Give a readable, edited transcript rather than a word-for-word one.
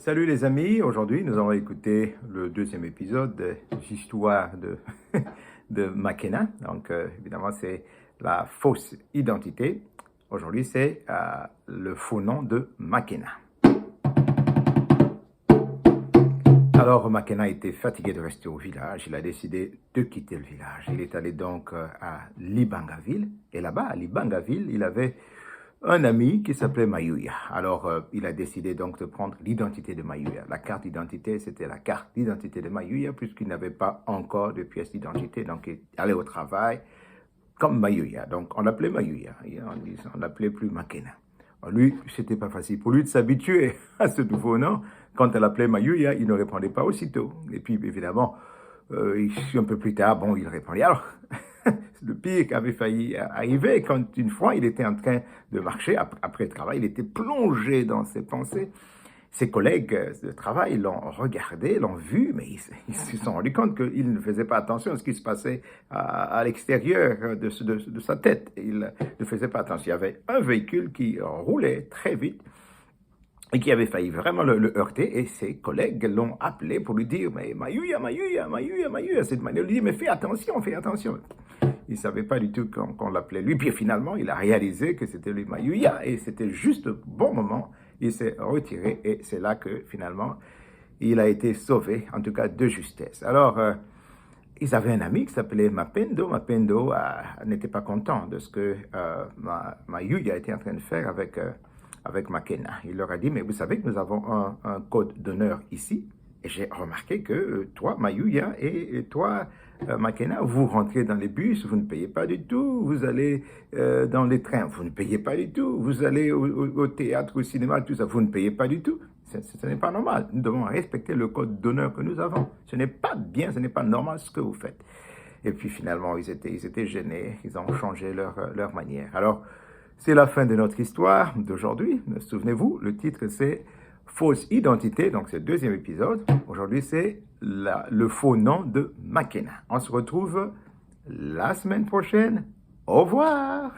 Salut les amis, aujourd'hui nous allons écouter le deuxième épisode de l'histoire de Makena. Donc évidemment c'est la fausse identité. Aujourd'hui c'est le faux nom de Makena. Alors Makena était fatigué de rester au village, il a décidé de quitter le village. Il est allé donc à Libangaville et là-bas à Libangaville il avait un ami qui s'appelait Mayuya. Alors, il a décidé donc de prendre l'identité de Mayuya. La carte d'identité, c'était la carte d'identité de Mayuya, puisqu'il n'avait pas encore de pièce d'identité. Donc, il allait au travail comme Mayuya. Donc, on l'appelait Mayuya. On l'appelait plus Makena. Lui, c'était pas facile pour lui de s'habituer à ce nouveau nom. Quand elle appelait Mayuya, il ne répondait pas aussitôt. Et puis, évidemment, un peu plus tard, bon, il répondait. Alors, le pire qui avait failli arriver quand une fois il était en train de marcher après le travail, il était plongé dans ses pensées. Ses collègues de travail l'ont regardé, l'ont vu, mais ils se sont rendus compte qu'il ne faisait pas attention à ce qui se passait à l'extérieur de sa tête. Il ne faisait pas attention. Il y avait un véhicule qui roulait très vite et qui avait failli vraiment le heurter, et ses collègues l'ont appelé pour lui dire « Mais Mayuya, Mayuya, Mayuya, Mayuya », cette manière, lui dit « Mais fais attention, fais attention ». Il ne savait pas du tout qu'on l'appelait lui, puis finalement, il a réalisé que c'était lui Mayuya, et c'était juste au bon moment, il s'est retiré, et c'est là que finalement, il a été sauvé, en tout cas de justesse. Alors, ils avaient un ami qui s'appelait Mapendo. Mapendo n'était pas content de ce que Mayuya était en train de faire avec Makena. Il leur a dit, mais vous savez que nous avons un code d'honneur ici, et j'ai remarqué que toi, Mayuya, et toi, Makena, vous rentrez dans les bus, vous ne payez pas du tout, vous allez dans les trains, vous ne payez pas du tout, vous allez au théâtre, au cinéma, tout ça, vous ne payez pas du tout. Ce n'est pas normal. Nous devons respecter le code d'honneur que nous avons. Ce n'est pas bien, ce n'est pas normal ce que vous faites. Et puis finalement, ils étaient gênés, ils ont changé leur manière. Alors, c'est la fin de notre histoire d'aujourd'hui. Souvenez-vous, le titre c'est « Fausse identité », donc c'est le deuxième épisode. Aujourd'hui, c'est le faux nom de Makena. On se retrouve la semaine prochaine. Au revoir!